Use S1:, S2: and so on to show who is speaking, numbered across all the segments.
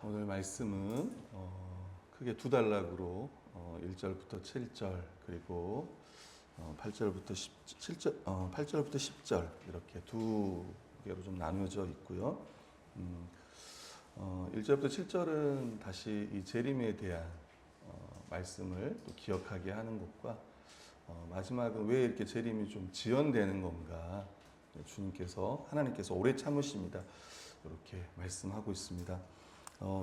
S1: 오늘 말씀은 크게 두 단락으로 1절부터 7절 그리고 8절부터 8절부터 10절 이렇게 두 개로 좀 나누어져 있고요. 1절부터 7절은 다시 이 재림에 대한 말씀을 또 기억하게 하는 것과 마지막은 왜 이렇게 재림이 좀 지연되는 건가, 하나님께서 오래 참으십니다, 이렇게 말씀하고 있습니다.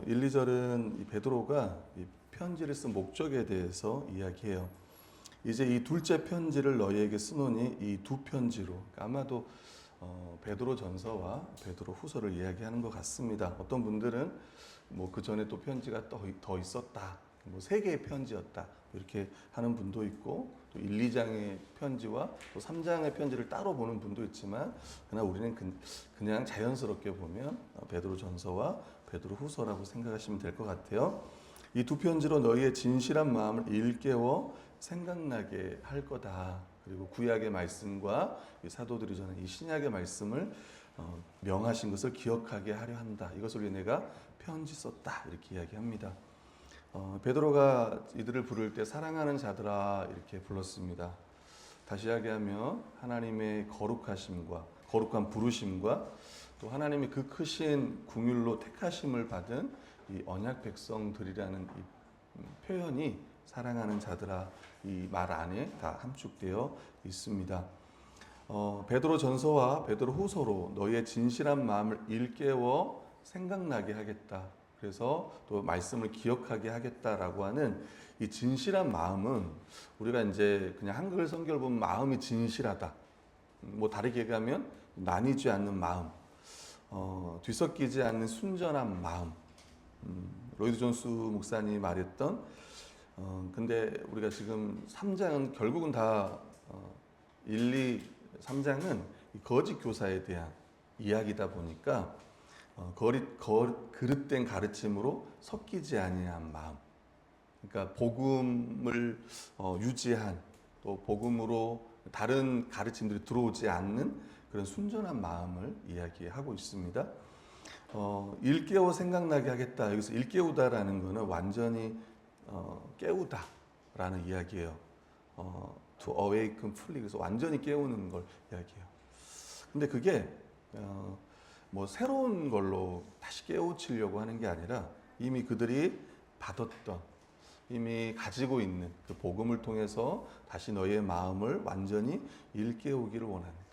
S1: 1, 2절은 이 베드로가 이 편지를 쓴 목적에 대해서 이야기해요. 이제 이 둘째 편지를 너희에게 쓰노니 이 두 편지로, 그러니까 아마도 베드로 전서와 베드로 후서를 이야기하는 것 같습니다. 어떤 분들은 뭐 그 전에 또 편지가 더 있었다, 뭐 3개의 편지였다, 이렇게 하는 분도 있고, 또 1, 2장의 편지와 또 3장의 편지를 따로 보는 분도 있지만, 그러나 우리는 그냥 자연스럽게 보면 베드로 전서와 베드로 후서라고 생각하시면 될 것 같아요. 이 두 편지로 너희의 진실한 마음을 일깨워 생각나게 할 거다. 그리고 구약의 말씀과 사도들이 전한 이 신약의 말씀을 명하신 것을 기억하게 하려 한다. 이것을 위해 내가 편지 썼다, 이렇게 이야기합니다. 베드로가 이들을 부를 때 사랑하는 자들아 이렇게 불렀습니다. 다시 이야기하면 하나님의 거룩한 부르심과 또 하나님의 그 크신 긍휼로 택하심을 받은 이 언약 백성들이라는 이 표현이 사랑하는 자들아 이 말 안에 다 함축되어 있습니다. 베드로 전서와 베드로 후서로 너희의 진실한 마음을 일깨워 생각나게 하겠다. 그래서 또 말씀을 기억하게 하겠다라고 하는 이 진실한 마음은, 우리가 이제 그냥 한글 성경을 보면 마음이 진실하다, 뭐 다르게 얘기하면 나뉘지 않는 마음, 뒤섞이지 않는 순전한 마음, 로이드 존스 목사님이 말했던, 근데 우리가 지금 3장은 결국은 다 1, 2, 3장은 거짓 교사에 대한 이야기다 보니까 그릇된 가르침으로 섞이지 아니한 마음, 그러니까 복음을 유지한, 또 복음으로 다른 가르침들이 들어오지 않는 그런 순전한 마음을 이야기하고 있습니다. 일깨워 생각나게 하겠다. 여기서 일깨우다라는 것은 완전히 깨우다라는 이야기예요. To awaken fully, 그래서 완전히 깨우는 걸 이야기해요. 근데 그게 뭐 새로운 걸로 다시 깨우치려고 하는 게 아니라 이미 그들이 받았던, 이미 가지고 있는 그 복음을 통해서 다시 너희의 마음을 완전히 일깨우기를 원합니다.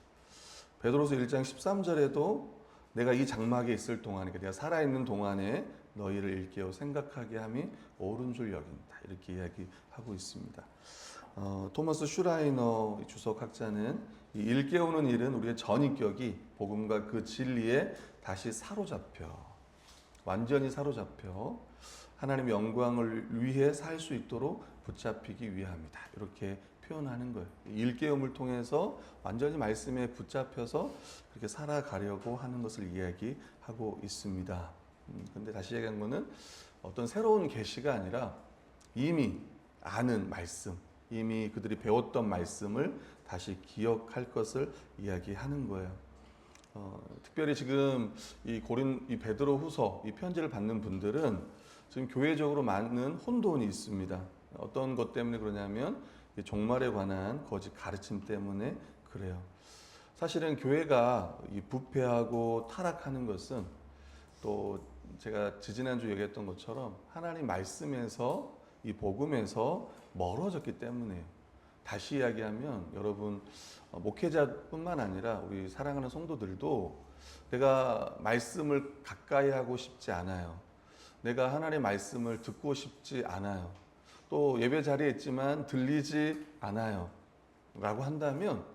S1: 베드로서 1장 13절에도 내가 이 장막에 있을 동안에, 그러니까 내가 살아있는 동안에 너희를 일깨워 생각하게 함이 옳은 줄 여긴다, 이렇게 이야기하고 있습니다. 토마스 슈라이너 주석학자는 이 일깨우는 일은 우리의 전인격이 복음과 그 진리에 다시 완전히 사로잡혀 하나님의 영광을 위해 살 수 있도록 붙잡히기 위함이다, 이렇게 표현하는 거예요. 일깨움을 통해서 완전히 말씀에 붙잡혀서 그렇게 살아가려고 하는 것을 이야기하고 있습니다. 근데 다시 얘기한 거는 어떤 새로운 계시가 아니라 이미 아는 말씀, 이미 그들이 배웠던 말씀을 다시 기억할 것을 이야기하는 거예요. 특별히 지금 이 베드로 후서 이 편지를 받는 분들은 지금 교회적으로 많은 혼돈이 있습니다. 어떤 것 때문에 그러냐면 종말에 관한 거짓 가르침 때문에 그래요. 사실은 교회가 이 부패하고 타락하는 것은, 또 제가 지지난주 얘기했던 것처럼 하나님 말씀에서, 이 복음에서 멀어졌기 때문에요. 다시 이야기하면 여러분, 목회자뿐만 아니라 우리 사랑하는 성도들도 내가 말씀을 가까이 하고 싶지 않아요. 내가 하나님의 말씀을 듣고 싶지 않아요. 또 예배 자리에 있지만 들리지 않아요 라고 한다면,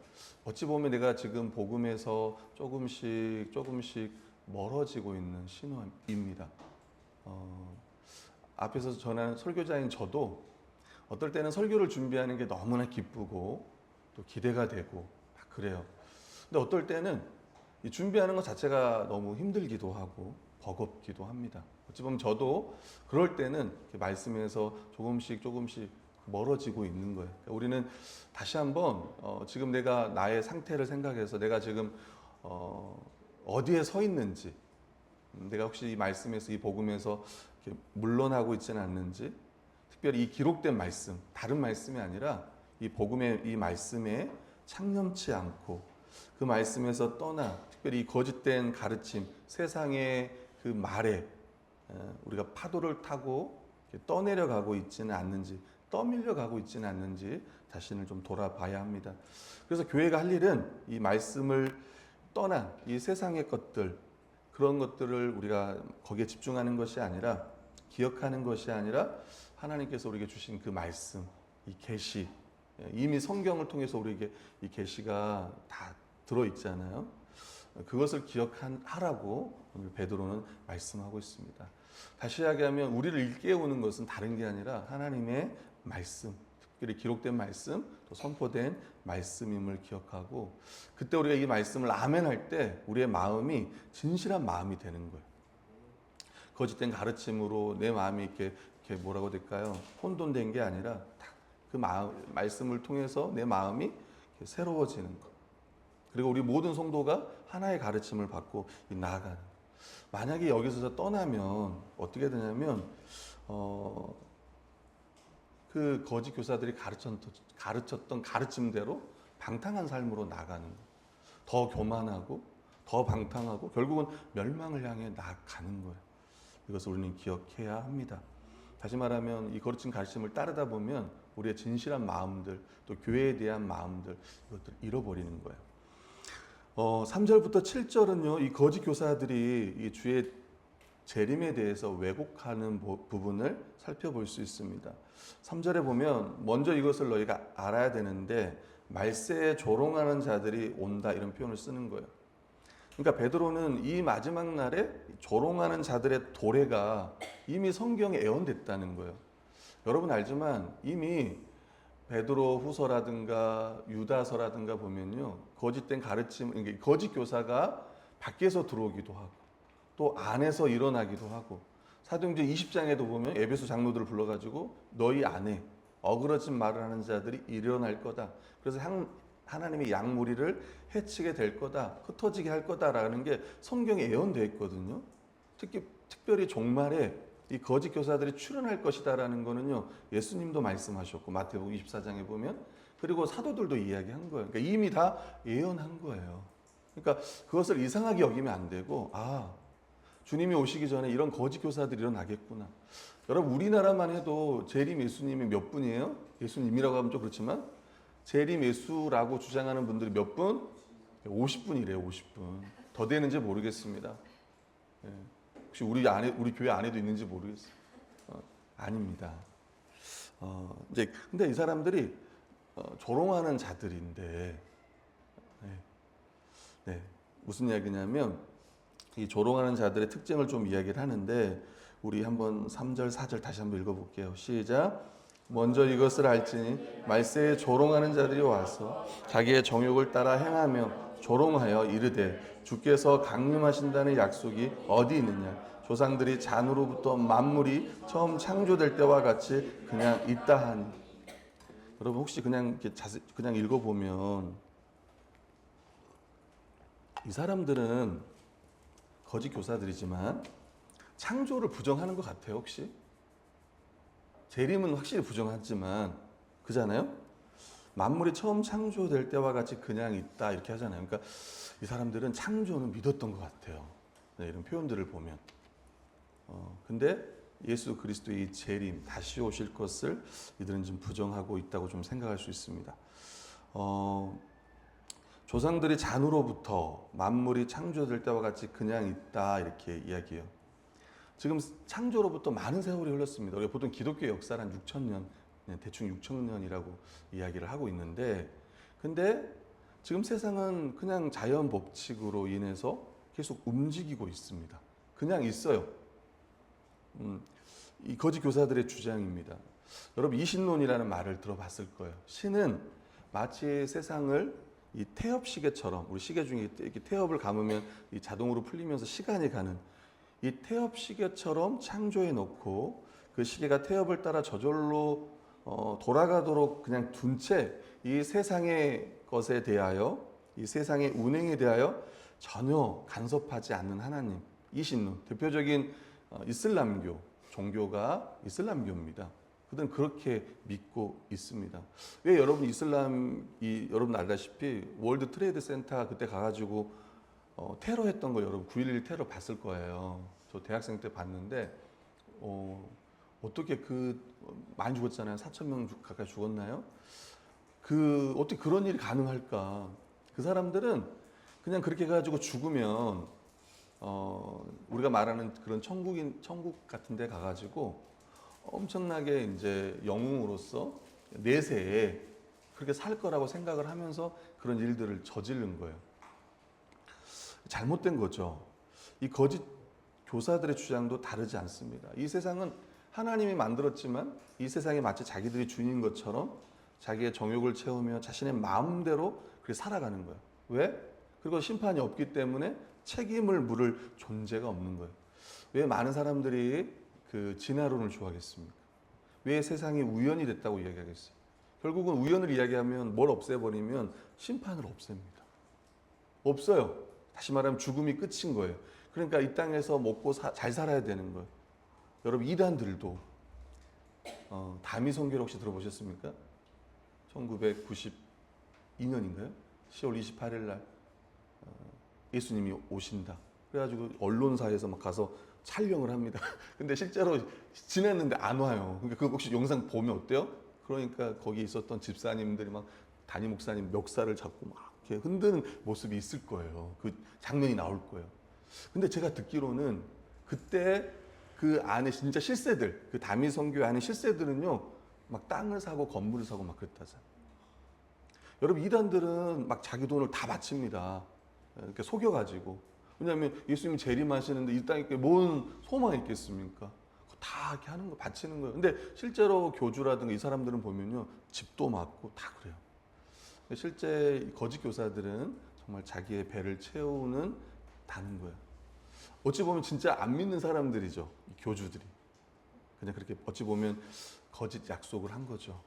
S1: 어찌 보면 내가 지금 복음에서 조금씩 멀어지고 있는 신호입니다. 앞에서 전한 설교자인 저도 어떨 때는 설교를 준비하는 게 너무나 기쁘고 또 기대가 되고 막 그래요. 근데 어떨 때는 이 준비하는 것 자체가 너무 힘들기도 하고 버겁기도 합니다. 어찌 보면 저도 그럴 때는 말씀에서 조금씩 멀어지고 있는 거예요. 그러니까 우리는 다시 한번 지금 내가 나의 상태를 생각해서 내가 지금 어디에 서 있는지, 내가 혹시 이 말씀에서, 이 복음에서 이렇게 물러나고 있지는 않는지, 특별히 이 기록된 말씀, 다른 말씀이 아니라 이 복음의 이 말씀에 창념치 않고 그 말씀에서 떠나, 특별히 이 거짓된 가르침, 세상의 그 말에 우리가 파도를 타고 떠내려가고 있지는 않는지, 떠밀려가고 있지는 않는지 자신을 좀 돌아봐야 합니다. 그래서 교회가 할 일은 이 말씀을 떠난 이 세상의 것들, 그런 것들을 우리가 거기에 집중하는 것이 아니라, 기억하는 것이 아니라 하나님께서 우리에게 주신 그 말씀, 이 계시, 이미 성경을 통해서 우리에게 이 계시가 다 들어있잖아요. 그것을 기억하라고 오늘 베드로는 말씀하고 있습니다. 다시 이야기하면 우리를 일깨우는 것은 다른 게 아니라 하나님의 말씀, 특별히 기록된 말씀, 또 선포된 말씀임을 기억하고, 그때 우리가 이 말씀을 아멘할 때 우리의 마음이 진실한 마음이 되는 거예요. 거짓된 가르침으로 내 마음이 이렇게 뭐라고 될까요? 혼돈된 게 아니라 그 말씀을 통해서 내 마음이 새로워지는 것. 그리고 우리 모든 성도가 하나의 가르침을 받고 나아가는. 만약에 여기서 떠나면 어떻게 되냐면 그 거짓 교사들이 가르쳤던 가르침대로 방탕한 삶으로 나가는 거예요. 더 교만하고 더 방탕하고 결국은 멸망을 향해 나아가는 거예요. 이것을 우리는 기억해야 합니다. 다시 말하면 이 거룩한 가르침을 따르다 보면 우리의 진실한 마음들, 또 교회에 대한 마음들, 이것들을 잃어버리는 거예요. 3절부터 7절은요, 이 거짓 교사들이 이 주의 재림에 대해서 왜곡하는 부분을 살펴볼 수 있습니다. 3절에 보면 먼저 이것을 너희가 알아야 되는데 말세에 조롱하는 자들이 온다, 이런 표현을 쓰는 거예요. 그러니까 베드로는 이 마지막 날에 조롱하는 자들의 도래가 이미 성경에 예언됐다는 거예요. 여러분 알지만 이미 베드로 후서라든가 유다서라든가 보면요, 거짓된 가르침, 그러니까 거짓 교사가 밖에서 들어오기도 하고 또 안에서 일어나기도 하고, 사도행전 20장에도 보면 에베소 장로들을 불러가지고 너희 안에 어그러진 말을 하는 자들이 일어날 거다. 그래서 하나님의 양무리를 해치게 될 거다, 흩어지게 할 거다라는 게 성경에 예언되어 있거든요. 특별히 종말에 이 거짓 교사들이 출현할 것이다라는 거는요, 예수님도 말씀하셨고 마태복음 24장에 보면, 그리고 사도들도 이야기한 거예요. 그러니까 이미 다 예언한 거예요. 그러니까 그것을 이상하게 여기면 안 되고, 주님이 오시기 전에 이런 거짓 교사들이 일어나겠구나. 여러분 우리나라만 해도 재림 예수님이 몇 분이에요? 예수님이라고 하면 좀 그렇지만 재림 예수라고 주장하는 분들이 몇 분? 50분이래요. 50분. 더 되는지 모르겠습니다. 혹시 우리 교회 안에도 있는지 모르겠어요. 아닙니다. 이제 근데 이 사람들이 조롱하는 자들인데, 무슨 이야기냐면 이 조롱하는 자들의 특징을 좀 이야기를 하는데, 우리 한번 3절, 4절 다시 한번 읽어볼게요. 시작. 먼저 이것을 알지니 말세에 조롱하는 자들이 와서 자기의 정욕을 따라 행하며 조롱하여 이르되 주께서 강림하신다는 약속이 어디 있느냐. 조상들이 잔으로부터 만물이 처음 창조될 때와 같이 그냥 있다 하니. 여러분 혹시 그냥 이렇게 그냥 읽어보면 이 사람들은 거짓 교사들이지만 창조를 부정하는 것 같아요. 혹시? 재림은 확실히 부정하지만, 그잖아요? 만물이 처음 창조될 때와 같이 그냥 있다, 이렇게 하잖아요. 그러니까 이 사람들은 창조는 믿었던 것 같아요. 이런 표현들을 보면. 근데 예수 그리스도의 이 재림, 다시 오실 것을 이들은 좀 부정하고 있다고 좀 생각할 수 있습니다. 조상들이 잔으로부터 만물이 창조될 때와 같이 그냥 있다, 이렇게 이야기해요. 지금 창조로부터 많은 세월이 흘렀습니다. 우리가 보통 기독교 역사는 한 6,000년, 대충 6,000년이라고 이야기를 하고 있는데, 근데 지금 세상은 그냥 자연 법칙으로 인해서 계속 움직이고 있습니다. 그냥 있어요. 이 거짓 교사들의 주장입니다. 여러분 이신론이라는 말을 들어봤을 거예요. 신은 마치 세상을 이 태엽 시계처럼, 우리 시계 중에 이렇게 태엽을 감으면 이 자동으로 풀리면서 시간이 가는 이 태엽 시계처럼 창조해 놓고, 그 시계가 태엽을 따라 저절로 돌아가도록 그냥 둔 채 이 세상의 것에 대하여, 이 세상의 운행에 대하여 전혀 간섭하지 않는 하나님, 이신론, 대표적인 이슬람교 종교가 이슬람교입니다. 그들은 그렇게 믿고 있습니다. 왜 여러분 여러분 알다시피 월드 트레이드 센터 그때 가가지고 테러했던 거 여러분 9.11 테러 봤을 거예요. 저 대학생 때 봤는데 어떻게 많이 죽었잖아요. 4,000명 가까이 죽었나요? 어떻게 그런 일이 가능할까? 그 사람들은 그냥 그렇게 해가지고 죽으면 우리가 말하는 그런 천국 같은 데 가가지고 엄청나게 이제 영웅으로서 내세에 그렇게 살 거라고 생각을 하면서 그런 일들을 저지른 거예요. 잘못된 거죠. 이 거짓 교사들의 주장도 다르지 않습니다. 이 세상은 하나님이 만들었지만 이 세상에 마치 자기들이 주인인 것처럼 자기의 정욕을 채우며 자신의 마음대로 그렇게 살아가는 거예요. 왜? 그리고 심판이 없기 때문에 책임을 물을 존재가 없는 거예요. 왜 많은 사람들이 진화론을 좋아하겠습니까? 왜 세상이 우연이 됐다고 이야기하겠어요? 결국은 우연을 이야기하면 뭘 없애버리면 심판을 없앱니다. 없어요. 다시 말하면 죽음이 끝인 거예요. 그러니까 이 땅에서 먹고 잘 살아야 되는 거예요. 여러분 이단들도 다미성교를 혹시 들어보셨습니까? 1992년인가요? 10월 28일 날 예수님이 오신다. 그래가지고 언론사에서 막 가서 촬영을 합니다. 근데 실제로 지냈는데 안 와요. 그러니까 그 혹시 영상 보면 어때요? 그러니까 거기 있었던 집사님들이 막 담임 목사님 멱살을 잡고 막 이렇게 흔드는 모습이 있을 거예요. 그 장면이 나올 거예요. 근데 제가 듣기로는 그때 그 안에 진짜 실세들, 그 다미 선교 안에 실세들은요, 막 땅을 사고 건물을 사고 막 그랬다잖아요. 여러분 이단들은 막 자기 돈을 다 바칩니다. 이렇게 속여가지고. 왜냐하면 예수님이 재림하시는데 이 땅에 뭔 소망이 있겠습니까? 다 이렇게 하는 거, 바치는 거예요. 근데 실제로 교주라든가 이 사람들은 보면요, 집도 맞고 다 그래요. 실제 거짓 교사들은 정말 자기의 배를 채우는 다는 거예요. 어찌 보면 진짜 안 믿는 사람들이죠, 이 교주들이. 그냥 그렇게 어찌 보면 거짓 약속을 한 거죠.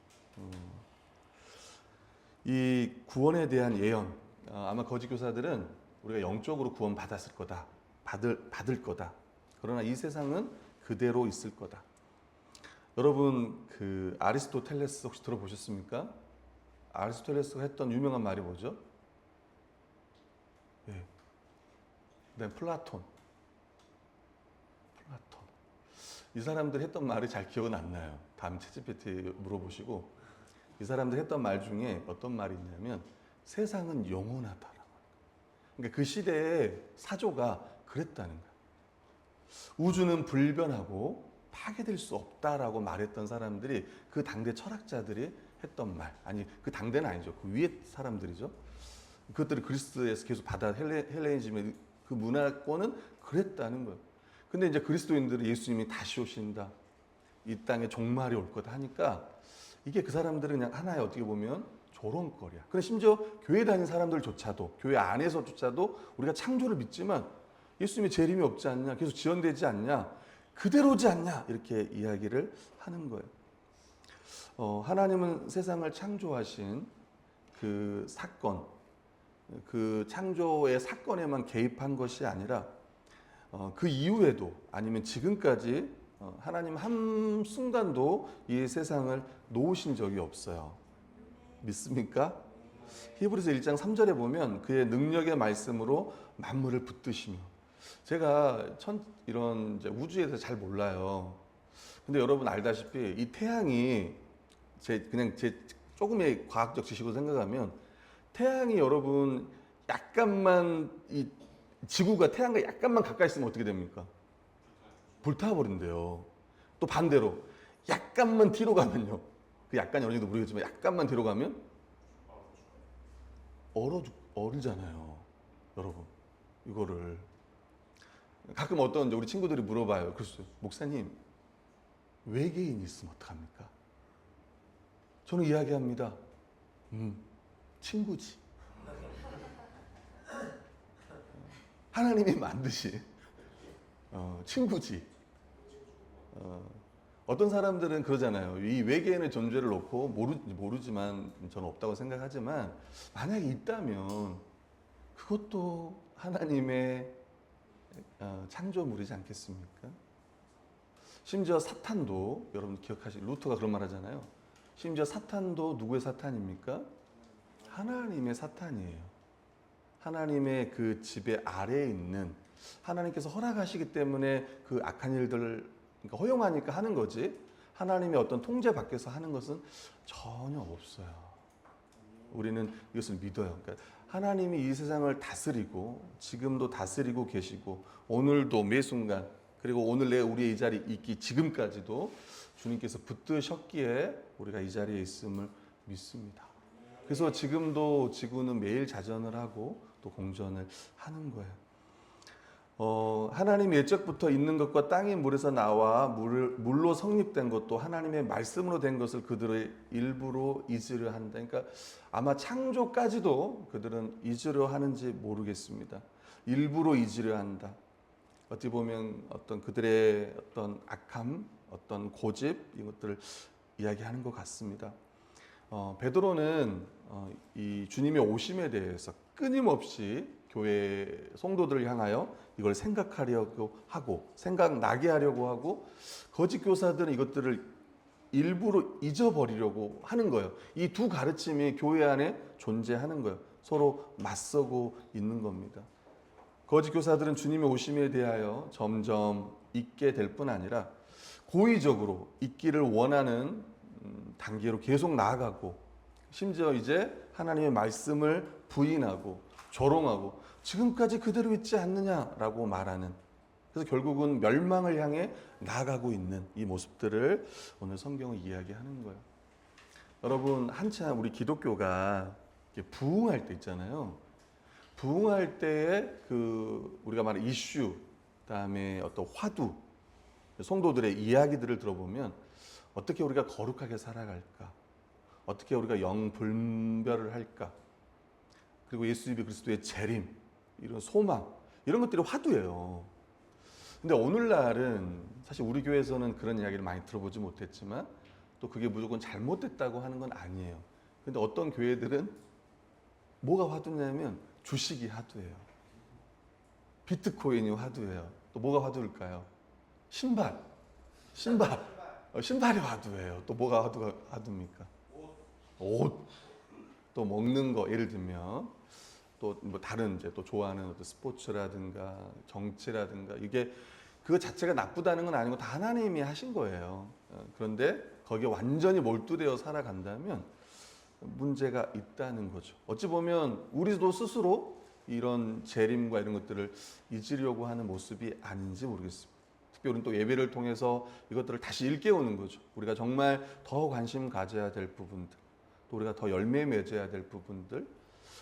S1: 이 구원에 대한 예언, 아마 거짓 교사들은 우리가 영적으로 구원 받았을 거다, 받을 거다. 그러나 이 세상은 그대로 있을 거다. 여러분 아리스토텔레스 혹시 들어보셨습니까? 아리스토텔레스가 했던 유명한 말이 뭐죠? 네. 그다음 플라톤. 이 사람들 했던 말이 잘 기억은 안 나요. 다음 챗GPT 물어보시고 이 사람들 했던 말 중에 어떤 말이 있냐면 세상은 영원하다라고. 그러니까 그 시대의 사조가 그랬다는 거예요. 우주는 불변하고 파괴될 수 없다라고 말했던 사람들이 그 당대 철학자들이 했던 말. 아니 그 당대는 아니죠. 그 위에 사람들이죠. 그것들이 그리스에서 계속 받아 헬레니즘의 그 문화권은 그랬다는 거예요. 근데 이제 그리스도인들은 예수님이 다시 오신다. 이 땅에 종말이 올 거다 하니까 이게 그 사람들은 그냥 하나의 어떻게 보면 조롱거리야. 근데 심지어 교회 다니는 사람들조차도 교회 안에서조차도 우리가 창조를 믿지만 예수님의 재림이 없지 않냐, 계속 지연되지 않냐, 그대로지 않냐 이렇게 이야기를 하는 거예요. 하나님은 세상을 창조하신 그 사건, 그 창조의 사건에만 개입한 것이 아니라 그 이후에도 아니면 지금까지 하나님 한 순간도 이 세상을 놓으신 적이 없어요. 믿습니까? 히브리서 1장 3절에 보면 그의 능력의 말씀으로 만물을 붙드시며. 제가 이런 이제 우주에 대해서 잘 몰라요. 근데 여러분 알다시피 이 태양이 그냥 제 조금의 과학적 지식으로 생각하면 태양이 여러분 약간만 이 지구가 태양과 약간만 가까이 있으면 어떻게 됩니까? 불타버린대요. 또 반대로 약간만 뒤로 가면요. 그 약간이 어느 정도 모르겠지만 약간만 뒤로 가면 얼잖아요. 여러분 이거를 가끔 어떤 우리 친구들이 물어봐요. 그랬어요. 목사님 외계인이 있으면 어떡합니까? 저는 이야기합니다. 친구지. 하나님이 만드신 친구지. 어떤 사람들은 그러잖아요. 이 외계인의 존재를 놓고 모르지만 저는 없다고 생각하지만 만약에 있다면 그것도 하나님의 창조물이지 않겠습니까? 심지어 사탄도 여러분 기억하실 루터가 그런 말 하잖아요. 심지어 사탄도 누구의 사탄입니까? 하나님의 사탄이에요. 하나님의 그 지배 아래에 있는 하나님께서 허락하시기 때문에 그 악한 일들을 그러니까 허용하니까 하는 거지 하나님의 어떤 통제 밖에서 하는 것은 전혀 없어요. 우리는 이것을 믿어요. 그러니까 하나님이 이 세상을 다스리고 지금도 다스리고 계시고 오늘도 매 순간 그리고 오늘 내 우리의 이 자리에 있기 지금까지도 주님께서 붙드셨기에 우리가 이 자리에 있음을 믿습니다. 그래서 지금도 지구는 매일 자전을 하고 또 공전을 하는 거예요. 하나님 예적부터 있는 것과 땅의 물에서 나와 물로 성립된 것도 하나님의 말씀으로 된 것을 그들의 일부러 잊으려 한다. 그러니까 아마 창조까지도 그들은 잊으려 하는지 모르겠습니다. 일부러 잊으려 한다. 어찌 보면 어떤 그들의 어떤 악함, 어떤 고집 이것들을 이야기하는 것 같습니다. 베드로는 이 주님의 오심에 대해서 끊임없이 교회 성도들을 향하여 이걸 생각하려고 하고 생각나게 하려고 하고 거짓 교사들은 이것들을 일부러 잊어버리려고 하는 거예요. 이 두 가르침이 교회 안에 존재하는 거예요. 서로 맞서고 있는 겁니다. 거짓 교사들은 주님의 오심에 대하여 점점 잊게 될 뿐 아니라 고의적으로 잊기를 원하는 단계로 계속 나아가고 심지어 이제 하나님의 말씀을 부인하고 조롱하고 지금까지 그대로 있지 않느냐라고 말하는 그래서 결국은 멸망을 향해 나아가고 있는 이 모습들을 오늘 성경은 이야기하는 거예요. 여러분 한참 우리 기독교가 부흥할 때 있잖아요. 부흥할 때에 그 우리가 말하는 이슈 그다음에 어떤 화두 성도들의 이야기들을 들어보면 어떻게 우리가 거룩하게 살아갈까? 어떻게 우리가 영분별을 할까? 그리고 예수 그리스도의 재림, 이런 소망, 이런 것들이 화두예요. 근데 오늘날은 사실 우리 교회에서는 그런 이야기를 많이 들어보지 못했지만 또 그게 무조건 잘못됐다고 하는 건 아니에요. 근데 어떤 교회들은 뭐가 화두냐면 주식이 화두예요. 비트코인이 화두예요. 또 뭐가 화두일까요? 신발이 화두예요. 또 뭐가 화두입니까? 옷. 또 먹는 거 예를 들면 또 뭐 다른 이제 또 좋아하는 어떤 스포츠라든가 정치라든가 이게 그거 자체가 나쁘다는 건 아니고 다 하나님이 하신 거예요. 그런데 거기에 완전히 몰두되어 살아간다면 문제가 있다는 거죠. 어찌 보면 우리도 스스로 이런 재림과 이런 것들을 잊으려고 하는 모습이 아닌지 모르겠습니다. 특히 우리는 또 예배를 통해서 이것들을 다시 일깨우는 거죠. 우리가 정말 더 관심 가져야 될 부분들, 또 우리가 더 열매 맺어야 될 부분들,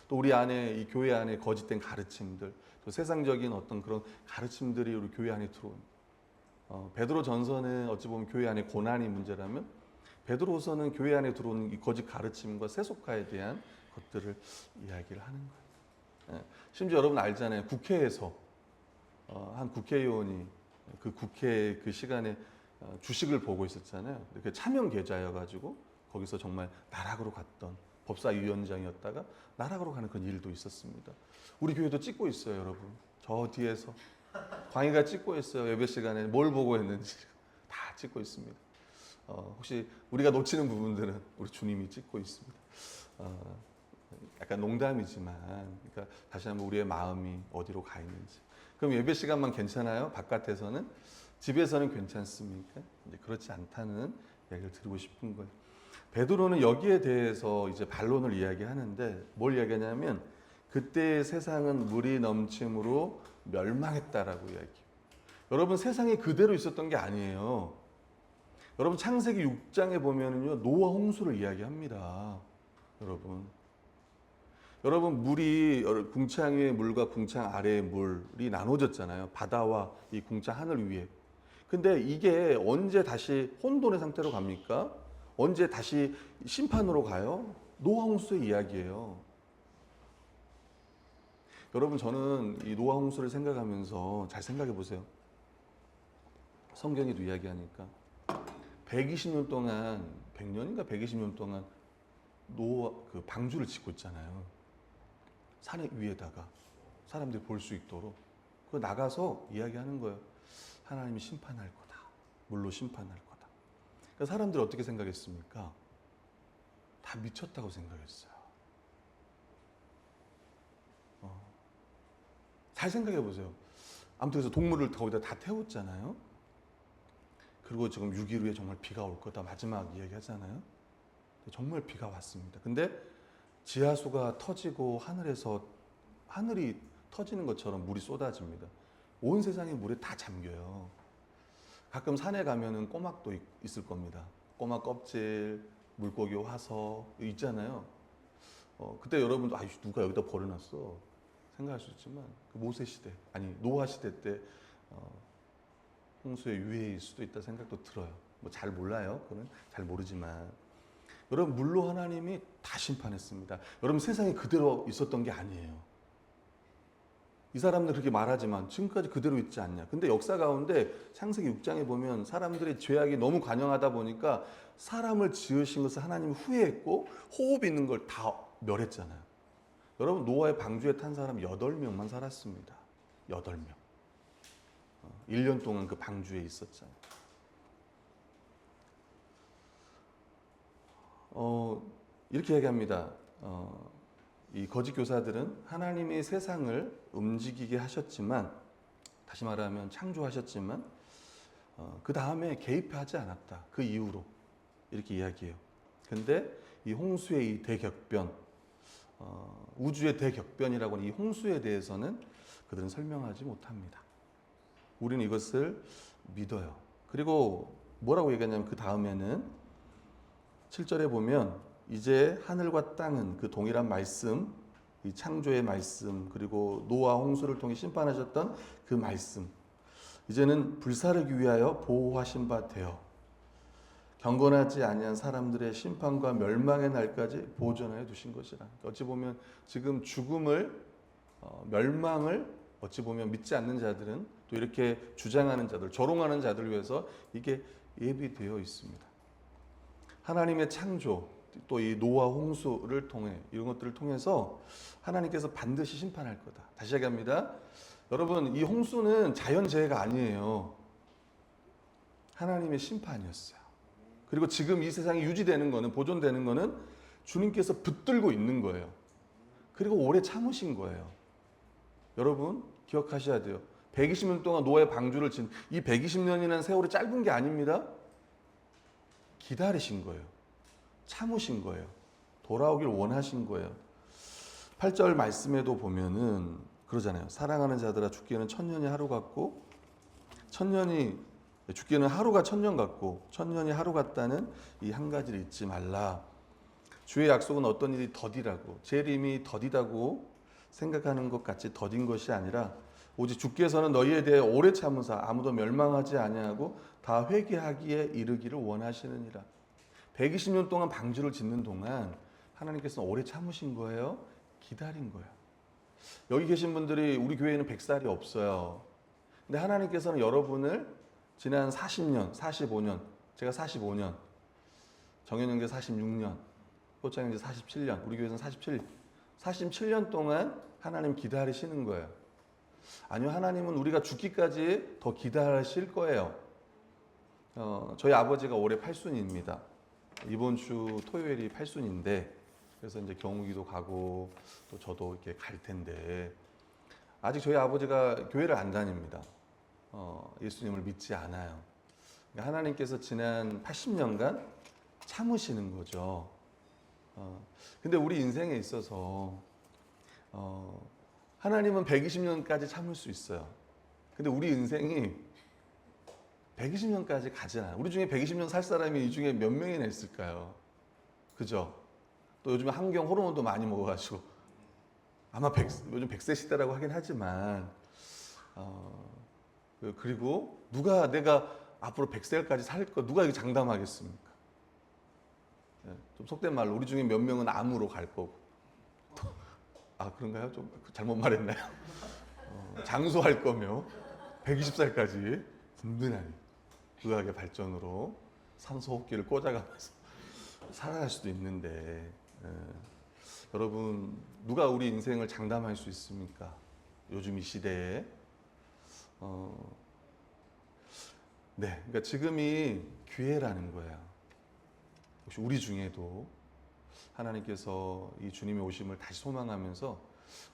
S1: 또 우리 안에 이 교회 안에 거짓된 가르침들, 또 세상적인 어떤 그런 가르침들이 우리 교회 안에 들어온. 베드로 전서는 어찌 보면 교회 안에 고난이 문제라면 베드로서는 교회 안에 들어온 이 거짓 가르침과 세속화에 대한 것들을 이야기를 하는 거예요. 심지어 여러분 알잖아요. 국회에서 한 국회의원이 그 국회 그 시간에 주식을 보고 있었잖아요. 그 차명 계좌여가지고 거기서 정말 나락으로 갔던 법사위원장이었다가 나락으로 가는 그런 일도 있었습니다. 우리 교회도 찍고 있어요, 여러분. 저 뒤에서 광희가 찍고 있어요. 예배 시간에 뭘 보고 했는지 다 찍고 있습니다. 혹시 우리가 놓치는 부분들은 우리 주님이 찍고 있습니다. 약간 농담이지만, 그러니까 다시 한번 우리의 마음이 어디로 가 있는지. 그럼 예배 시간만 괜찮아요? 바깥에서는? 집에서는 괜찮습니까? 이제 그렇지 않다는 이야기를 드리고 싶은 거예요. 베드로는 여기에 대해서 이제 반론을 이야기하는데 뭘 이야기하냐면 그때의 세상은 물이 넘침으로 멸망했다라고 이야기해요. 여러분 세상이 그대로 있었던 게 아니에요. 여러분 창세기 6장에 보면은요 노아 홍수를 이야기합니다. 여러분 물이 궁창 위의 물과 궁창 아래의 물이 나눠졌잖아요. 바다와 이 궁창 하늘 위에. 근데 이게 언제 다시 혼돈의 상태로 갑니까? 언제 다시 심판으로 가요? 노아 홍수의 이야기예요. 여러분 저는 이 노아 홍수를 생각하면서 잘 생각해 보세요. 성경에도 이야기하니까 120년 동안 100년인가 120년 동안 노아 그 방주를 짓고 있잖아요. 산 위에다가 사람들이 볼 수 있도록. 그 나가서 이야기하는 거예요. 하나님이 심판할 거다. 물로 심판할 거다. 그러니까 사람들이 어떻게 생각했습니까? 다 미쳤다고 생각했어요. 잘 생각해 보세요. 아무튼 그래서 동물을 거기다 다 태웠잖아요. 그리고 지금 6일 후에 정말 비가 올 거다 마지막 이야기 하잖아요. 정말 비가 왔습니다. 근데 지하수가 터지고 하늘이 터지는 것처럼 물이 쏟아집니다. 온 세상이 물에 다 잠겨요. 가끔 산에 가면은 꼬막도 있을 겁니다. 꼬막 껍질, 물고기 화석 있잖아요. 그때 여러분도 누가 여기다 버려놨어 생각할 수 있지만 그 모세 시대 아니 노아 시대 때 홍수의 유해일 수도 있다 생각도 들어요. 뭐 잘 몰라요. 그건 잘 모르지만 여러분 물로 하나님이 다 심판했습니다. 여러분 세상이 그대로 있었던 게 아니에요. 이 사람들 그렇게 말하지만 지금까지 그대로 있지 않냐. 근데 역사 가운데 창세기 6장에 보면 사람들의 죄악이 너무 관영하다 보니까 사람을 지으신 것을 하나님이 후회했고 호흡 있는 걸 다 멸했잖아요. 여러분 노아의 방주에 탄 사람 8명만 살았습니다. 8명. 1년 동안 그 방주에 있었잖아요. 이렇게 얘기합니다. 이 거짓 교사들은 하나님이 세상을 움직이게 하셨지만, 다시 말하면 창조하셨지만, 그 다음에 개입하지 않았다. 그 이후로 이렇게 이야기해요. 근데 이 홍수의 이 대격변, 우주의 대격변이라고 하는 이 홍수에 대해서는 그들은 설명하지 못합니다. 우리는 이것을 믿어요. 그리고 뭐라고 얘기하냐면 그 다음에는 7절에 보면 이제 하늘과 땅은 그 동일한 말씀, 이 창조의 말씀, 그리고 노아 홍수를 통해 심판하셨던 그 말씀, 이제는 불사르기 위하여 보호하신 바 되어 경건하지 아니한 사람들의 심판과 멸망의 날까지 보존하여 두신 것이라. 어찌 보면 지금 죽음을 멸망을 어찌 보면 믿지 않는 자들은 또 이렇게 주장하는 자들, 조롱하는 자들을 위해서 이게 예비되어 있습니다. 하나님의 창조, 또 이 노아 홍수를 통해 이런 것들을 통해서 하나님께서 반드시 심판할 거다. 다시 얘기합니다. 여러분 이 홍수는 자연재해가 아니에요. 하나님의 심판이었어요. 그리고 지금 이 세상이 유지되는 거는 보존되는 거는 주님께서 붙들고 있는 거예요. 그리고 오래 참으신 거예요. 여러분 기억하셔야 돼요. 120년 동안 노아의 방주를 진 이 120년이라는 세월이 짧은 게 아닙니다. 기다리신 거예요. 참으신 거예요. 돌아오길 원하신 거예요. 8절 말씀에도 보면은 그러잖아요. 사랑하는 자들아 죽기에는 천년이 하루 같고 죽기에는 하루가 천년 같고 천년이 하루 같다는 이 한 가지를 잊지 말라. 주의 약속은 어떤 일이 더디라고 재림이 더디다고 생각하는 것 같이 더딘 것이 아니라 오직 주께서는 너희에 대해 오래 참으사 아무도 멸망하지 아니하고 다 회개하기에 이르기를 원하시느니라. 120년 동안 방주를 짓는 동안 하나님께서는 오래 참으신 거예요. 기다린 거예요. 여기 계신 분들이 우리 교회에는 100살이 없어요. 근데 하나님께서는 여러분을 지난 40년, 45년, 제가 45년, 정현영제 46년, 호창영제 47년, 우리 교회에서는 47년 동안 하나님 기다리시는 거예요. 아니요, 하나님은 우리가 죽기까지 더 기다리실 거예요. 저희 아버지가 올해 8순입니다. 이번 주 토요일이 8순인데, 그래서 이제 경욱이도 가고 또 저도 이렇게 갈 텐데, 아직 저희 아버지가 교회를 안 다닙니다. 예수님을 믿지 않아요. 하나님께서 지난 80년간 참으시는 거죠. 근데 우리 인생에 있어서 하나님은 120년까지 참을 수 있어요. 근데 우리 인생이 120년까지 가지 않아요. 우리 중에 120년 살 사람이 이 중에 몇 명이나 있을까요? 그죠? 또 요즘에 환경 호르몬도 많이 먹어가지고 아마 요즘 100세 시대라고 하긴 하지만 그리고 누가 내가 앞으로 100세까지 살 거 누가 이거 장담하겠습니까? 좀 속된 말로 우리 중에 몇 명은 암으로 갈 거고 그런가요? 좀 잘못 말했나요? 장수할 거며 120살까지 든든하게 의학의 발전으로 산소 호흡기를 꽂아가면서 살아갈 수도 있는데 여러분 누가 우리 인생을 장담할 수 있습니까? 요즘 이 시대에 어, 네, 그러니까 지금이 기회라는 거예요. 혹시 우리 중에도 하나님께서 이 주님의 오심을 다시 소망하면서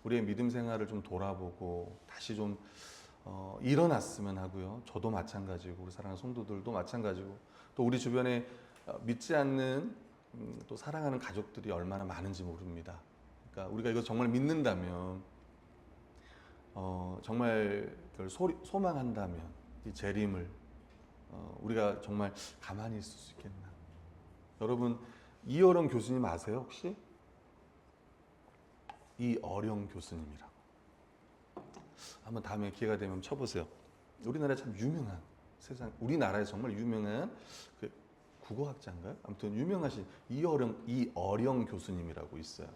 S1: 우리의 믿음 생활을 좀 돌아보고 다시 좀 일어났으면 하고요. 저도 마찬가지고 우리 사랑하는 성도들도 마찬가지고 또 우리 주변에 믿지 않는 또 사랑하는 가족들이 얼마나 많은지 모릅니다. 그러니까 우리가 이거 정말 믿는다면 정말 그걸 소망한다면 이 재림을 우리가 정말 가만히 있을 수 있겠나? 여러분 이어령 교수님 아세요 혹시? 이어령 교수님이라고 한번 다음에 기회가 되면 쳐보세요. 우리나라에 참 유명한 우리나라에 정말 유명한 그 국어학자인가요? 아무튼 유명하신 이어령 교수님이라고 있어요.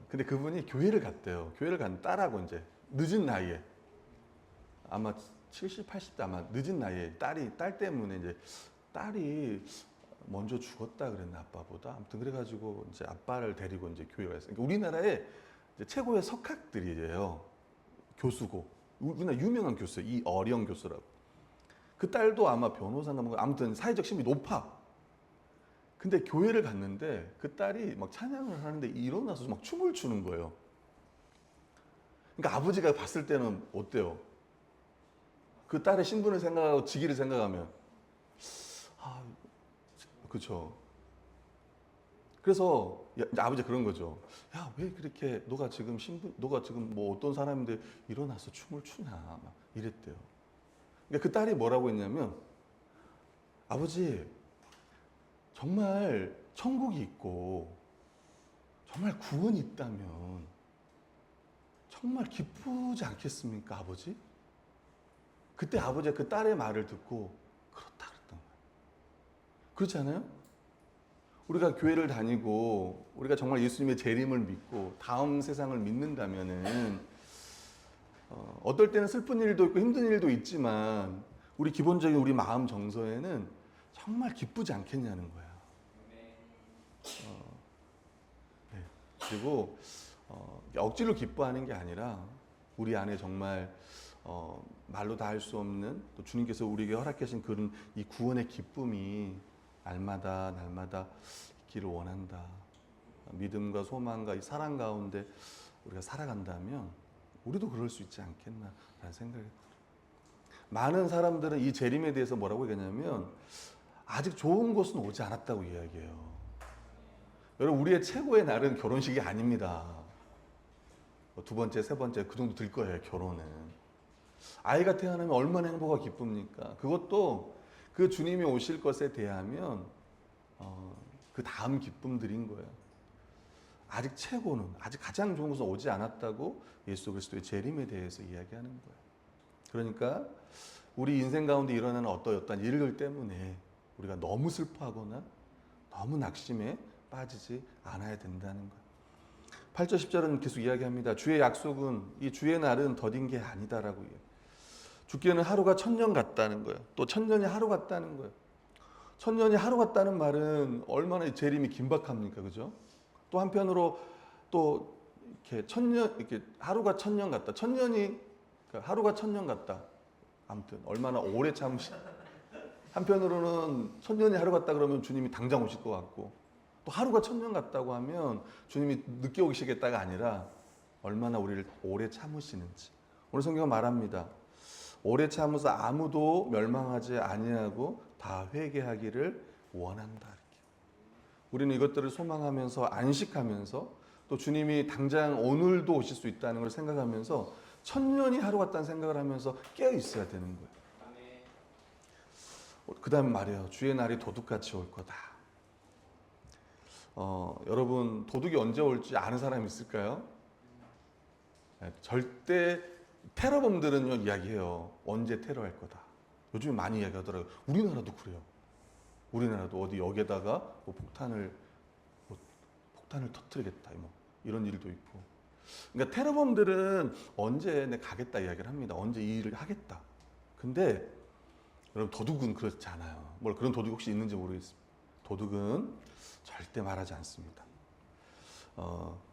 S1: 근데 그분이 교회를 갔대요. 교회를 간 딸하고 이제 늦은 나이에 아마 70, 80대 아마 늦은 나이에 딸 때문에 이제 딸이 먼저 죽었다 그랬나 아빠보다 아무튼 그래가지고 이제 아빠를 데리고 이제 교회에 갔어요. 그러니까 우리나라의 이제 최고의 석학들이에요. 교수고 우리나라 유명한 교수 이어령 교수라고. 그 딸도 아마 변호사인가 뭐 아무튼 사회적 신분이 높아. 근데 교회를 갔는데 그 딸이 막 찬양을 하는데 일어나서 막 춤을 추는 거예요. 그러니까 아버지가 봤을 때는 어때요? 그 딸의 신분을 생각하고 직위를 생각하면 그렇죠. 그래서 아버지가 그런 거죠. 야, 왜 그렇게 너가 지금 뭐 어떤 사람인데 일어나서 춤을 추냐 막 이랬대요. 그러니까 그 딸이 뭐라고 했냐면 아버지 정말 천국이 있고 정말 구원이 있다면 정말 기쁘지 않겠습니까, 아버지? 그때 아버지가 그 딸의 말을 듣고 그렇다 그랬던 거예요. 그렇지 않아요? 우리가 교회를 다니고 우리가 정말 예수님의 재림을 믿고 다음 세상을 믿는다면은 어떨 때는 슬픈 일도 있고 힘든 일도 있지만 우리 기본적인 우리 마음 정서에는 정말 기쁘지 않겠냐는 거야. 네. 그리고 억지로 기뻐하는 게 아니라 우리 안에 정말 말로 다 할 수 없는 또 주님께서 우리에게 허락하신 그런 이 구원의 기쁨이 날마다 있기를 원한다. 믿음과 소망과 이 사랑 가운데 우리가 살아간다면 우리도 그럴 수 있지 않겠나라는 생각이 들어요. 많은 사람들은 이 재림에 대해서 뭐라고 얘기하냐면 아직 좋은 것은 오지 않았다고 이야기해요. 여러분 우리의 최고의 날은 결혼식이 아닙니다. 두 번째, 세 번째 그 정도 될 거예요. 결혼은. 아이가 태어나면 얼마나 행복하고 기쁩니까? 그것도 그 주님이 오실 것에 대하면 그 다음 기쁨들인 거예요. 아직 최고는 아직 가장 좋은 것은 오지 않았다고 예수 그리스도의 재림에 대해서 이야기하는 거예요. 그러니까 우리 인생 가운데 일어나는 어떠한 일들 때문에 우리가 너무 슬퍼하거나 너무 낙심에 빠지지 않아야 된다는 거예요. 8절 10절은 계속 이야기합니다. 주의 약속은 이 주의 날은 더딘 게 아니다라고 이야기해요. 주께는 하루가 천년 같다는 거예요. 또 천년이 하루 같다는 거예요. 천년이 하루 같다는 말은 얼마나 재림이 긴박합니까, 그죠? 또 한편으로 또 이렇게 하루가 천년 같다. 그러니까 하루가 천년 같다. 아무튼 얼마나 오래 참으시. 한편으로는 천년이 하루 같다 그러면 주님이 당장 오실 것 같고, 또 하루가 천년 같다고 하면 주님이 늦게 오시겠다가 아니라 얼마나 우리를 오래 참으시는지. 오늘 성경은 말합니다. 오래 참으서 아무도 멸망하지 아니하고 다 회개하기를 원한다. 이렇게. 우리는 이것들을 소망하면서 안식하면서 또 주님이 당장 오늘도 오실 수 있다는 걸 생각하면서 천년이 하루 같다는 생각을 하면서 깨어 있어야 되는 거예요. 그 다음 말이에요. 주의 날이 도둑같이 올 거다. 여러분 도둑이 언제 올지 아는 사람 있을까요? 네, 절대 테러범들은요 이야기해요. 언제 테러할 거다. 요즘에 많이 이야기하더라고요. 우리나라도 그래요. 우리나라도 어디 여기에다가 뭐 폭탄을 터뜨리겠다. 뭐 이런 일도 있고. 그러니까 테러범들은 언제 내 가겠다 이야기를 합니다. 언제 이 일을 하겠다. 근데 여러분 도둑은 그렇지 않아요. 뭘 그런 도둑이 혹시 있는지 모르겠습니다. 도둑은 절대 말하지 않습니다.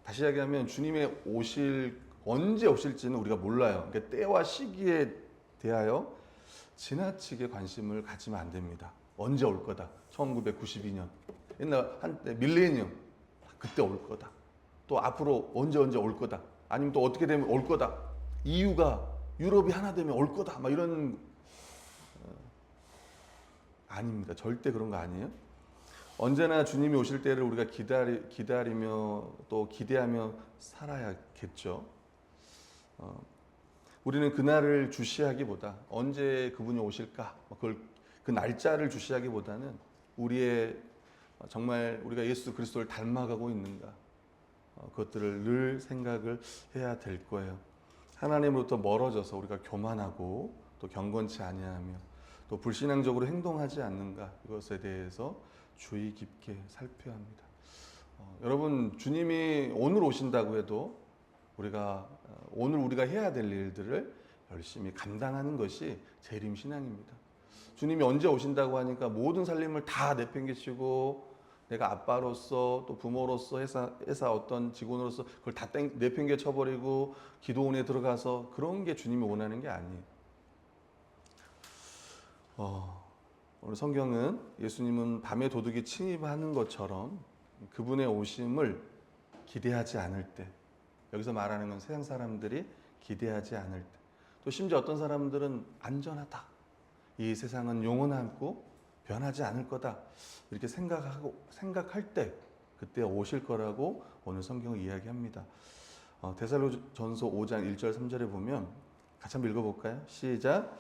S1: 다시 이야기하면 주님의 오실 언제 오실지는 우리가 몰라요. 그러니까 때와 시기에 대하여 지나치게 관심을 가지면 안 됩니다. 언제 올 거다. 1992년 옛날 한때 밀레니엄 그때 올 거다. 또 앞으로 언제 올 거다. 아니면 또 어떻게 되면 올 거다. EU가 유럽이 하나 되면 올 거다. 막 이런 아닙니다. 절대 그런 거 아니에요. 언제나 주님이 오실 때를 우리가 기다리며 또 기대하며 살아야겠죠. 우리는 그날을 주시하기보다 언제 그분이 오실까 그 날짜를 주시하기보다는 우리의 정말 우리가 예수 그리스도를 닮아가고 있는가 그것들을 늘 생각을 해야 될 거예요. 하나님으로부터 멀어져서 우리가 교만하고 또 경건치 아니하며 또 불신앙적으로 행동하지 않는가 이것에 대해서 주의 깊게 살펴야 합니다. 여러분 주님이 오늘 오신다고 해도 우리가 오늘 우리가 해야 될 일들을 열심히 감당하는 것이 재림신앙입니다. 주님이 언제 오신다고 하니까 모든 살림을 다 내팽개치고 내가 아빠로서 또 부모로서 회사 어떤 직원으로서 그걸 다 내팽개 쳐버리고 기도원에 들어가서 그런 게 주님이 원하는 게 아니에요. 오늘 성경은 예수님은 밤에 도둑이 침입하는 것처럼 그분의 오심을 기대하지 않을 때, 여기서 말하는 건 세상 사람들이 기대하지 않을 때, 또 심지어 어떤 사람들은 안전하다, 이 세상은 영원하고 변하지 않을 거다 이렇게 생각할 때 그때 오실 거라고 오늘 성경을 이야기합니다. 데살로전서 5장 1절 3절에 보면 같이 한번 읽어볼까요? 시작.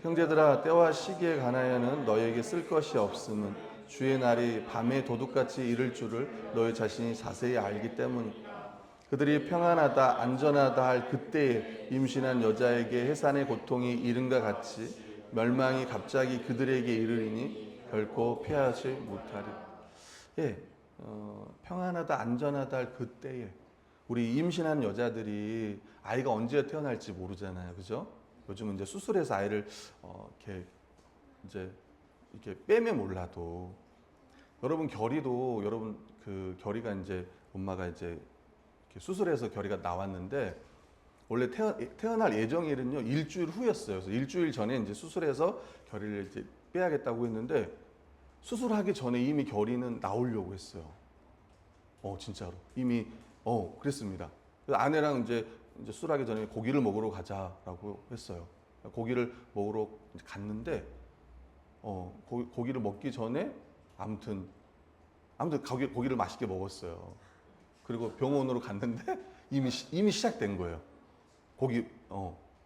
S1: 형제들아 때와 시기에 관하여는 너희에게 쓸 것이 없음은 주의 날이 밤에 도둑같이 이를 줄을 너희 자신이 자세히 알기 때문이다. 그들이 평안하다 안전하다 할 그때에 임신한 여자에게 해산의 고통이 이른과 같이 멸망이 갑자기 그들에게 이르리니 결코 피하지 못하리. 예, 평안하다 안전하다 할 그때에 우리 임신한 여자들이 아이가 언제 태어날지 모르잖아요, 그죠? 요즘은 이제 수술해서 아이를 이렇게 빼면 몰라도 여러분 결이도 여러분 그 결이가 이제 엄마가 이제 이렇게 수술해서 결이가 나왔는데 원래 태어날 예정일은요 일주일 후였어요. 그래서 일주일 전에 이제 수술해서 결이를 이제 빼야겠다고 했는데 수술하기 전에 이미 결이는 나오려고 했어요. 진짜로 이미 그랬습니다. 그래서 아내랑 이제 수술하기 전에 고기를 먹으러 가자라고 했어요. 고기를 먹으러 갔는데 고기를 먹기 전에 아무튼 고기를 맛있게 먹었어요. 그리고 병원으로 갔는데 이미 시작된 거예요.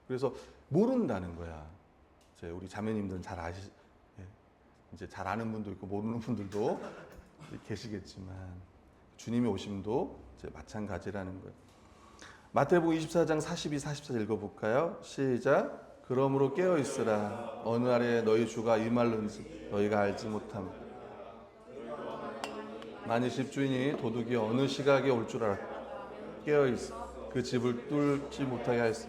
S1: 그래서 모른다는 거야. 우리 자매님들은 잘 이제 잘 아는 분도 있고 모르는 분들도 계시겠지만 주님의 오심도 이제 마찬가지라는 거예요. 마태복음 24장 42, 44 읽어볼까요? 시작. 그러므로 깨어 있으라. 어느 날에 너희 주가 임할는지 너희가 알지 못함. 만일 집주인이 도둑이 어느 시각에 올 줄 알았다. 깨어 있어. 그 집을 뚫지 못하게 하였으.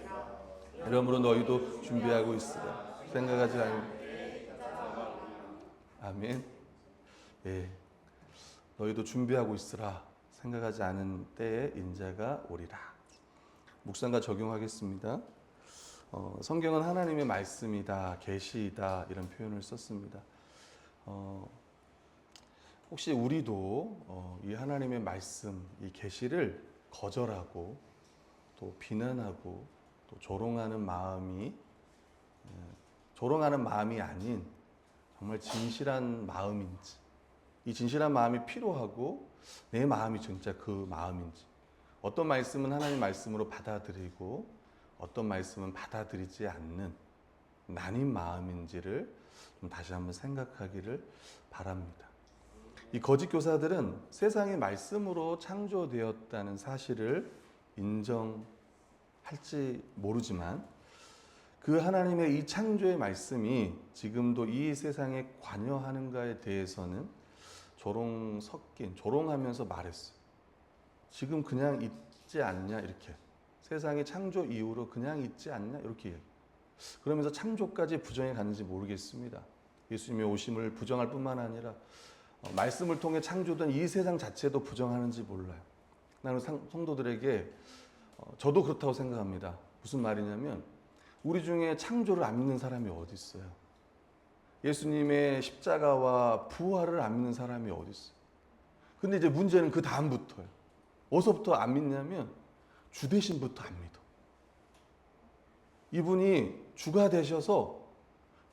S1: 이러므로 너희도 준비하고 있으라. 생각하지 않으면. 아멘. 예. 너희도 준비하고 있으라. 생각하지 않은 때에 인자가 오리라. 묵상과 적용하겠습니다. 성경은 하나님의 말씀이다, 계시이다 이런 표현을 썼습니다. 혹시 우리도 이 하나님의 말씀, 이 계시를 거절하고 또 비난하고 또 조롱하는 마음이 아닌 정말 진실한 마음인지, 이 진실한 마음이 필요하고 내 마음이 진짜 그 마음인지, 어떤 말씀은 하나님 말씀으로 받아들이고 어떤 말씀은 받아들이지 않는 나뉜 마음인지를 좀 다시 한번 생각하기를 바랍니다. 이 거짓 교사들은 세상의 말씀으로 창조되었다는 사실을 인정할지 모르지만 그 하나님의 이 창조의 말씀이 지금도 이 세상에 관여하는가에 대해서는 조롱하면서 말했어요. 지금 그냥 있지 않냐 이렇게. 세상의 창조 이후로 그냥 있지 않냐 이렇게. 그러면서 창조까지 부정해 가는지 모르겠습니다. 예수님의 오심을 부정할 뿐만 아니라 말씀을 통해 창조된 이 세상 자체도 부정하는지 몰라요. 나는 성도들에게 저도 그렇다고 생각합니다. 무슨 말이냐면 우리 중에 창조를 안 믿는 사람이 어디 있어요? 예수님의 십자가와 부활을 안 믿는 사람이 어디 있어요? 근데 이제 문제는 그 다음부터예요. 어디서부터 안 믿냐면 주 대신부터 안 믿어. 이분이 주가 되셔서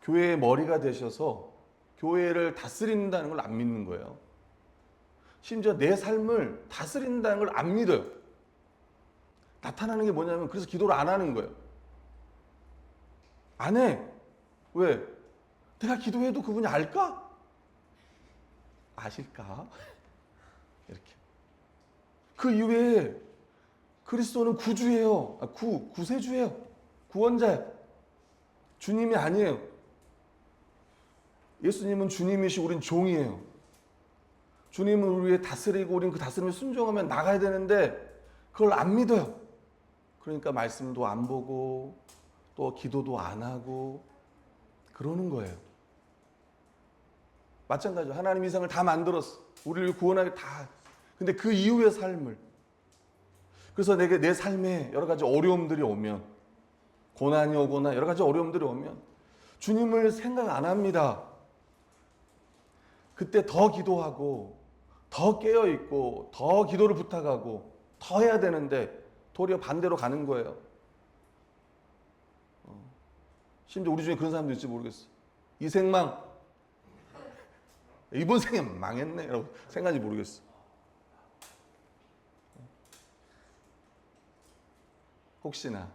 S1: 교회의 머리가 되셔서 교회를 다스린다는 걸 안 믿는 거예요. 심지어 내 삶을 다스린다는 걸 안 믿어요. 나타나는 게 뭐냐면 그래서 기도를 안 하는 거예요. 안 해. 왜? 내가 기도해도 그분이 알까? 아실까? 이렇게. 그 이후에 그리스도는 구주예요. 구세주예요. 구원자예요. 주님이 아니에요. 예수님은 주님이시고 우린 종이에요. 주님은 우리 위해 다스리고 우린 그 다스림에 순종하면 나가야 되는데 그걸 안 믿어요. 그러니까 말씀도 안 보고 또 기도도 안 하고 그러는 거예요. 마찬가지로 하나님 이상을 다 만들었어. 우리를 구원하게 다. 근데 그 이후의 삶을. 그래서 내 삶에 여러 가지 어려움들이 오면, 고난이 오거나 여러 가지 어려움들이 오면 주님을 생각 안 합니다. 그때 더 기도하고 더 깨어있고 더 기도를 부탁하고 더 해야 되는데 도리어 반대로 가는 거예요. 심지어 우리 중에 그런 사람도 있을지 모르겠어. 이 생망, 이번 생에 망했네 라고 생각하는지 모르겠어. 혹시나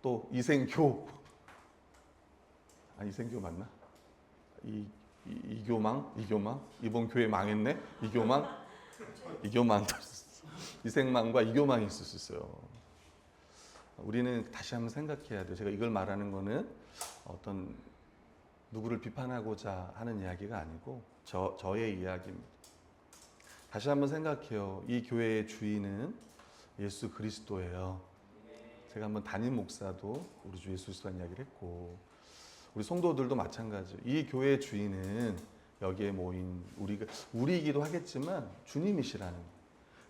S1: 또 이생교, 이생교 맞나? 이교망 이번 교회 망했네. 이교망 이생망과 이교망이 있을 수 있어요. 우리는 다시 한번 생각해야 돼요. 제가 이걸 말하는 거는 어떤 누구를 비판하고자 하는 이야기가 아니고 저의 이야기입니다. 다시 한번 생각해요. 이 교회의 주인은 예수 그리스도예요. 제가 한번 담임 목사도 우리 주 예수 그리스도라는 이야기를 했고 우리 성도들도 마찬가지예요. 이 교회의 주인은 여기에 모인 우리이기도 하겠지만 주님이시라는 거예요.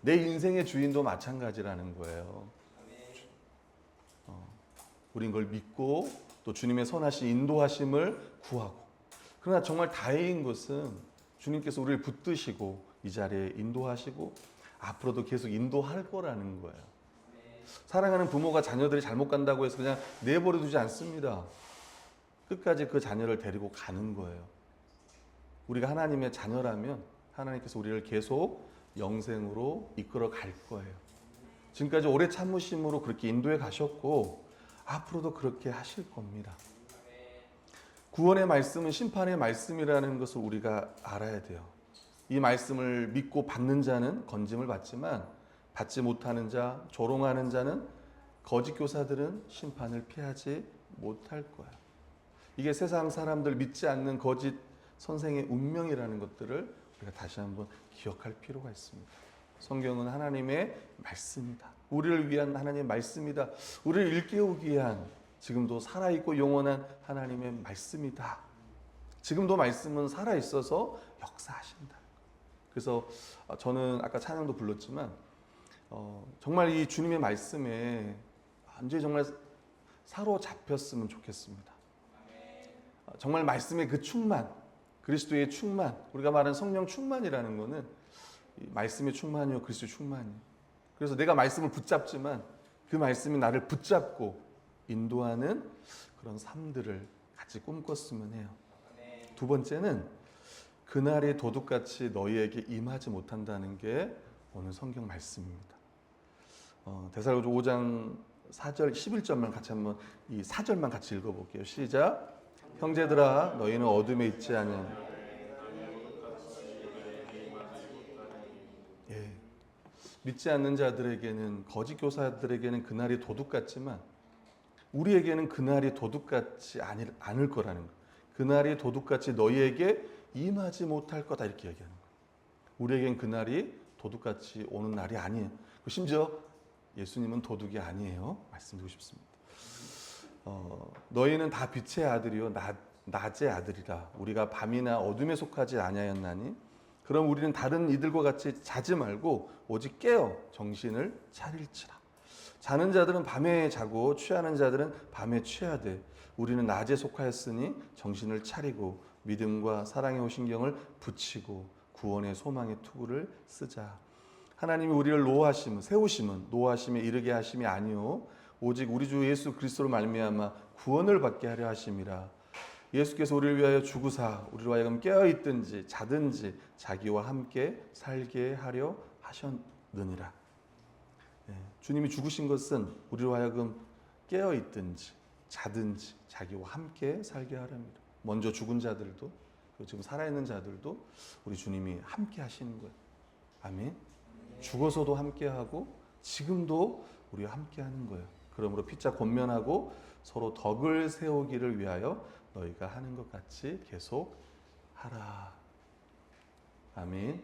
S1: 내 인생의 주인도 마찬가지라는 거예요. 우린 그걸 믿고 또 주님의 선하신 인도하심을 구하고 그러나 정말 다행인 것은 주님께서 우리를 붙드시고 이 자리에 인도하시고 앞으로도 계속 인도할 거라는 거예요. 사랑하는 부모가 자녀들이 잘못 간다고 해서 그냥 내버려 두지 않습니다. 끝까지 그 자녀를 데리고 가는 거예요. 우리가 하나님의 자녀라면 하나님께서 우리를 계속 영생으로 이끌어 갈 거예요. 지금까지 오래 참으심으로 그렇게 인도해 가셨고 앞으로도 그렇게 하실 겁니다. 구원의 말씀은 심판의 말씀이라는 것을 우리가 알아야 돼요. 이 말씀을 믿고 받는 자는 건짐을 받지만 받지 못하는 자, 조롱하는 자는 거짓 교사들은 심판을 피하지 못할 거야. 이게 세상 사람들 믿지 않는 거짓 선생의 운명이라는 것들을 우리가 다시 한번 기억할 필요가 있습니다. 성경은 하나님의 말씀이다. 우리를 위한 하나님의 말씀이다. 우리를 일깨우기 위한 지금도 살아있고 영원한 하나님의 말씀이다. 지금도 말씀은 살아있어서 역사하신다. 그래서 저는 아까 찬양도 불렀지만 정말 이 주님의 말씀에 완전히 정말 사로잡혔으면 좋겠습니다. 정말 말씀의 그 충만, 그리스도의 충만, 우리가 말하는 성령 충만이라는 것은 말씀의 충만이요 그리스도의 충만이요. 그래서 내가 말씀을 붙잡지만 그 말씀이 나를 붙잡고 인도하는 그런 삶들을 같이 꿈꿨으면 해요. 두 번째는 그날의 도둑같이 너희에게 임하지 못한다는 게 오늘 성경 말씀입니다. 데살로니가 5장 4절 11절만 같이 한번 이 4절만 같이 읽어볼게요. 시작. 형제들아 너희는 어둠에 있지 아니하냐. 믿지 않는 자들에게는 거짓 교사들에게는 그날이 도둑 같지만 우리에게는 그날이 도둑 같지 않을 거라는 거. 그날이 도둑같이 너희에게 임하지 못할 거다 이렇게 얘기하는 거예요. 우리에겐 그날이 도둑같이 오는 날이 아니에요. 심지어 예수님은 도둑이 아니에요. 말씀드리고 싶습니다. 너희는 다 빛의 아들이요 낮의 아들이라. 우리가 밤이나 어둠에 속하지 아니하였나니 그럼 우리는 다른 이들과 같이 자지 말고 오직 깨어 정신을 차릴지라. 자는 자들은 밤에 자고 취하는 자들은 밤에 취하되 우리는 낮에 속하였으니 정신을 차리고 믿음과 사랑의 호신경을 붙이고 구원의 소망의 투구를 쓰자. 하나님이 우리를 세우심은 노하심에 이르게 하심이 아니요 오직 우리 주 예수 그리스도로 말미암아 구원을 받게 하려 하심이라. 예수께서 우리를 위하여 죽으사 우리로 하여금 깨어 있든지 자든지 자기와 함께 살게 하려 하셨느니라. 주님이 죽으신 것은 우리로 하여금 깨어 있든지 자든지 자기와 함께 살게 하렵니다. 먼저 죽은 자들도 지금 살아있는 자들도 우리 주님이 함께 하시는 거예요. 아멘. 죽어서도 함께 하고 지금도 우리와 함께 하는 거예요. 그러므로 피차 권면하고 서로 덕을 세우기를 위하여 너희가 하는 것 같이 계속 하라. 아멘.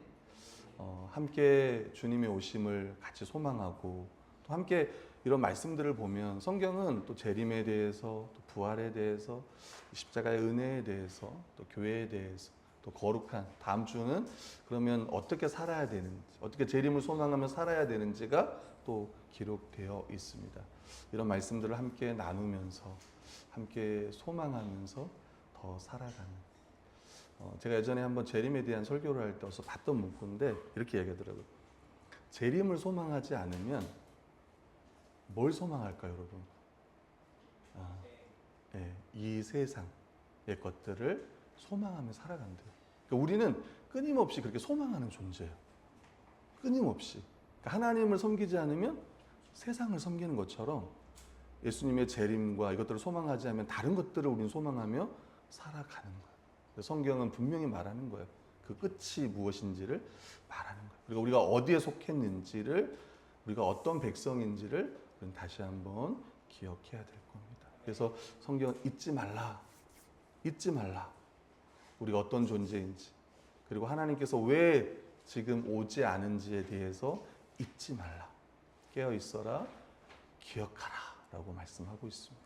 S1: 함께 주님의 오심을 같이 소망하고 또 함께 이런 말씀들을 보면 성경은 또 재림에 대해서 또 부활에 대해서 십자가의 은혜에 대해서 또 교회에 대해서 또 거룩한 다음 주는 그러면 어떻게 살아야 되는지 어떻게 재림을 소망하며 살아야 되는지가 또 기록되어 있습니다. 이런 말씀들을 함께 나누면서 함께 소망하면서 더 살아가는 제가 예전에 한번 재림에 대한 설교를 할 때 어서 봤던 문구인데 이렇게 얘기하더라고요. 재림을 소망하지 않으면 뭘 소망할까요, 여러분? 이 세상의 것들을 소망하며 살아간대요. 그러니까 우리는 끊임없이 그렇게 소망하는 존재예요. 끊임없이. 그러니까 하나님을 섬기지 않으면 세상을 섬기는 것처럼 예수님의 재림과 이것들을 소망하지 않으면 다른 것들을 우리는 소망하며 살아가는 거예요. 성경은 분명히 말하는 거예요. 그 끝이 무엇인지를 말하는 거예요. 그리고 우리가 어디에 속했는지를 우리가 어떤 백성인지를 다시 한번 기억해야 될 겁니다. 그래서 성경은 잊지 말라. 잊지 말라. 우리가 어떤 존재인지 그리고 하나님께서 왜 지금 오지 않은지에 대해서 잊지 말라. 깨어 있어라. 기억하라. 라고 말씀하고 있습니다.